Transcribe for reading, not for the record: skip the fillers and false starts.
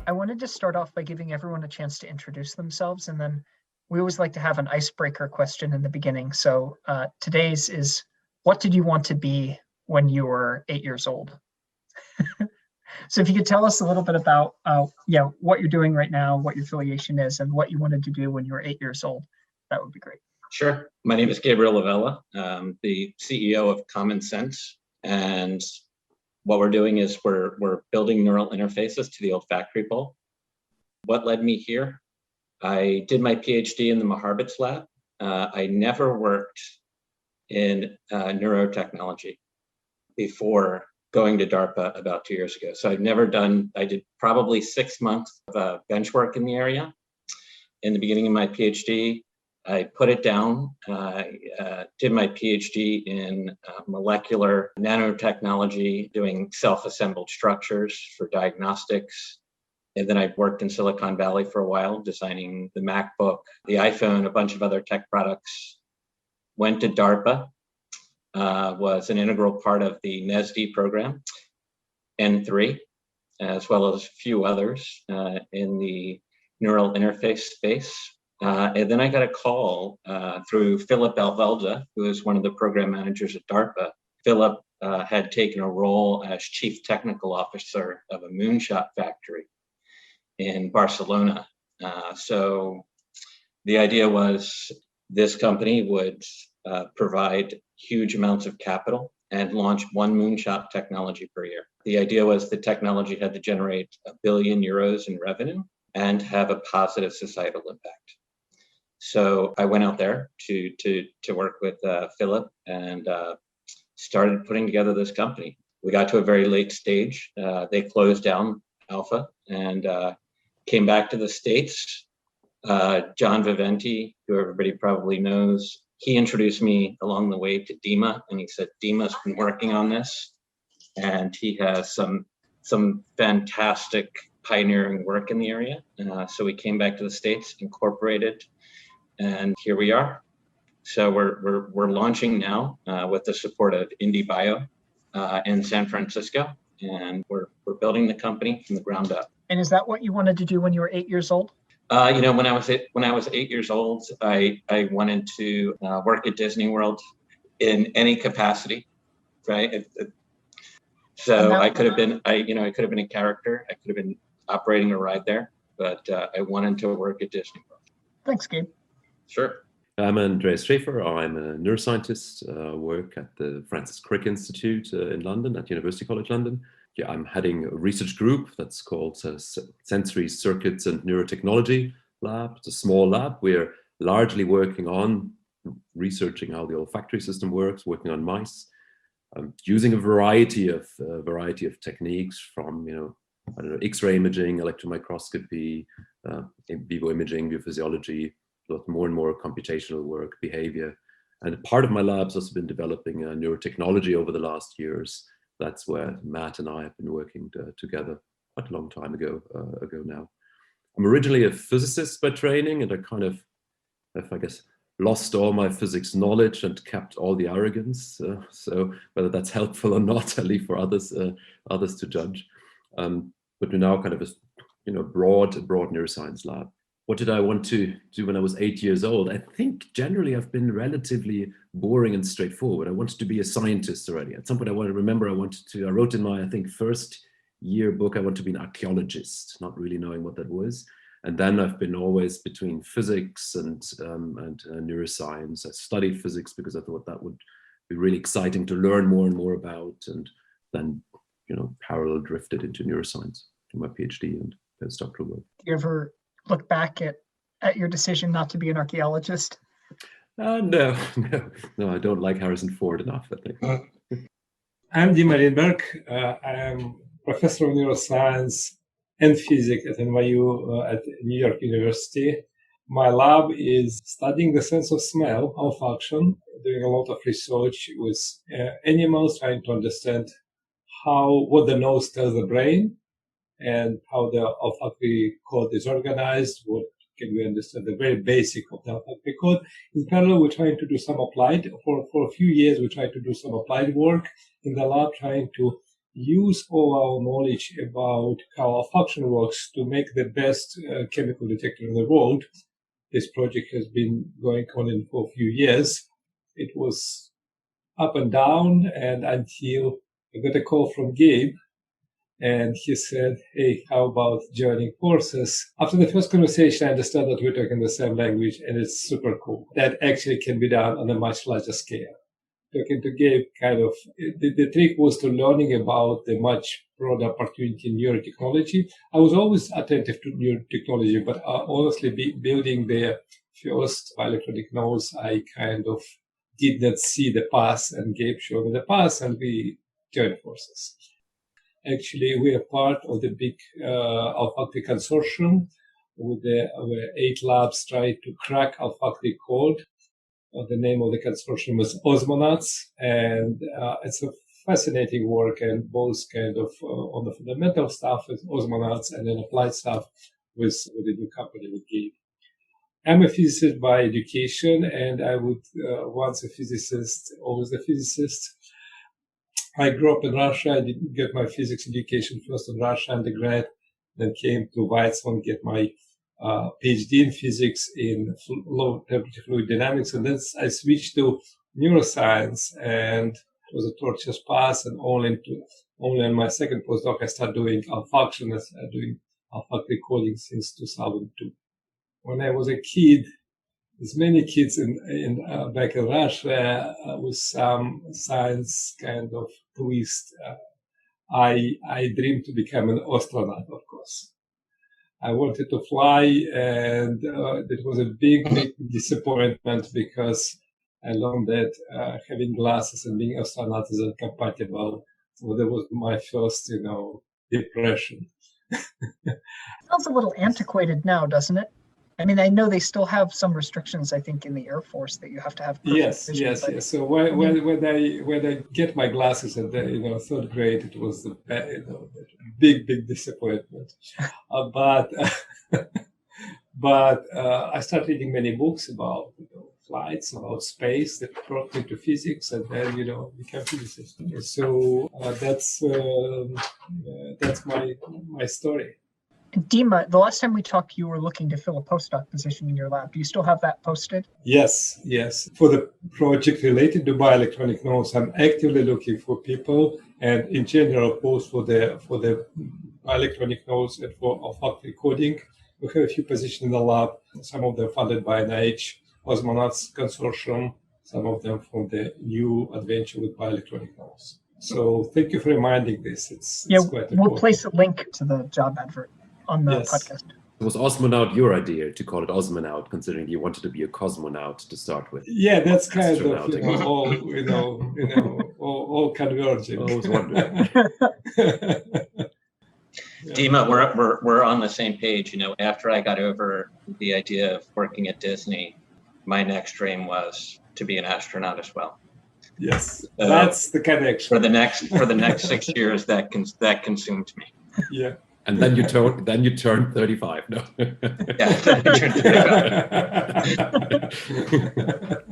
I wanted to start off by giving everyone a chance to introduce themselves, and then we always like to have an icebreaker question in the beginning. So today's is, what did you want to be when you were 8 years old? So if you could tell us a little bit about what you're doing right now, what your affiliation is, and what you wanted to do when you were 8 years old, that would be great. Sure. My name is Gabriel Lavella, the CEO of Common Sense. And what we're doing is we're building neural interfaces to the olfactory bulb. What led me here? I did my PhD in the Maharbits lab. I never worked in neurotechnology before going to DARPA about 2 years ago. So I did probably 6 months of bench work in the area. In the beginning of my PhD, I put it down. I did my PhD in molecular nanotechnology, doing self-assembled structures for diagnostics. And then I worked in Silicon Valley for a while, designing the MacBook, the iPhone, a bunch of other tech products. Went to DARPA, was an integral part of the NESD program, N3, as well as a few others in the neural interface space. And then I got a call through Philip Alvelda, who is one of the program managers at DARPA. Philip had taken a role as chief technical officer of a moonshot factory in Barcelona. So the idea was this company would provide huge amounts of capital and launch one moonshot technology per year. The idea was the technology had to generate €1 billion in revenue and have a positive societal impact. So I went out there to work with Philip and started putting together this company. We got to a very late stage. They closed down Alpha and came back to the States. John Viventi, who everybody probably knows, he introduced me along the way to Dima, and he said, Dima's been working on this, and he has some fantastic pioneering work in the area. So we came back to the States, incorporated, and here we are. So we're launching now with the support of IndieBio in San Francisco, and we're building the company from the ground up. And is that what you wanted to do when you were 8 years old? When I was 8 years old, I wanted to work at Disney World in any capacity, right? So I could have been a character. I could have been operating a ride there, but I wanted to work at Disney World. Thanks, Gabe. Sure. I'm Andreas Schaefer. I'm a neuroscientist, work at the Francis Crick Institute in London, at University College London. Yeah, I'm heading a research group that's called Sensory Circuits and Neurotechnology Lab. It's a small lab. We're largely working on researching how the olfactory system works, working on mice, using a variety of techniques from, X-ray imaging, electron microscopy, in vivo imaging, biophysiology, but more and more computational work, behavior. And part of my lab's also been developing neurotechnology over the last years. That's where Matt and I have been working together quite a long time ago now. I'm originally a physicist by training, and I kind of have, I guess, lost all my physics knowledge and kept all the arrogance. So whether that's helpful or not, I leave for others to judge. But we're now kind of a broad neuroscience lab. What did I want to do when I was 8 years old? I think generally I've been relatively boring and straightforward. I wanted to be a scientist already. At some point I wrote in my, I think, first year book, I want to be an archaeologist, not really knowing what that was. And then I've been always between physics and neuroscience. I studied physics because I thought that would be really exciting to learn more and more about. And then, parallel drifted into neuroscience for my PhD and postdoctoral work. Do you ever look back at your decision not to be an archaeologist? No, I don't like Harrison Ford enough, I think. I'm Dima Rinberg. I am professor of neuroscience and physics at NYU at New York University. My lab is studying the sense of smell, olfaction, doing a lot of research with animals, trying to understand what the nose tells the brain and how the olfactory code is organized. What can we understand? The very basic of the olfactory code. In parallel, we're trying to do some applied, for a few years, we tried to do some applied work in the lab, trying to use all our knowledge about how olfaction works to make the best chemical detector in the world. This project has been going on for a few years. It was up and down, and until I got a call from Gabe, and he said, hey, how about joining forces? After the first conversation, I understood that we're talking the same language, and it's super cool. That actually can be done on a much larger scale. Talking to Gabe, the trick was to learning about the much broader opportunity in neurotechnology. I was always attentive to neurotechnology, but honestly, building the first electronic nose, I kind of did not see the path, and Gabe showed me the path, and we joined forces. Actually, we are part of the big olfactory consortium with the 8 labs trying to crack olfactory code. The name of the consortium is Osmonauts, and it's a fascinating work, and both kind of on the fundamental stuff with Osmonauts and then applied stuff with the new company with Gabe. I'm a physicist by education, and I would once a physicist, always a physicist. I grew up in Russia. I didn't get my physics education first in Russia undergrad, then came to Weizmann, get my PhD in physics in low temperature fluid dynamics, and then I switched to neuroscience, and it was a torturous path. And only on my second postdoc I started doing olfaction, doing olfactory coding since 2002. When I was a kid, there's many kids in back in Russia with some science kind of twist. I dreamed to become an astronaut, of course. I wanted to fly, and it was a big disappointment because I learned that having glasses and being astronaut is incompatible. So that was my first, depression. Sounds a little antiquated now, doesn't it? I mean, I know they still have some restrictions, I think, in the Air Force that you have to have. Yes. So when I get my glasses at the third grade, it was the big disappointment. But I started reading many books about flights, about space that brought me to physics, and then became a physicist. So that's my story. Dima, the last time we talked, you were looking to fill a postdoc position in your lab. Do you still have that posted? Yes. For the project related to bioelectronic nodes, I'm actively looking for people, and in general, both for the bioelectronic nodes and for olfactory coding. We have a few positions in the lab. Some of them funded by NIH, Osmonauts Consortium, some of them from the new adventure with bioelectronic nodes. So thank you for reminding this. It's quite important. We'll place a link to the job advert on the podcast. Was Osmonaut your idea to call it Osmonaut, considering you wanted to be a cosmonaut to start with? Yeah, that's kind of all converging. I was wondering. Dima, we're on the same page. After I got over the idea of working at Disney, my next dream was to be an astronaut as well. Yes, that's the connection. For the next 6 years, that consumed me. Yeah. And then you turned 35. No. Yeah, then I turned 35.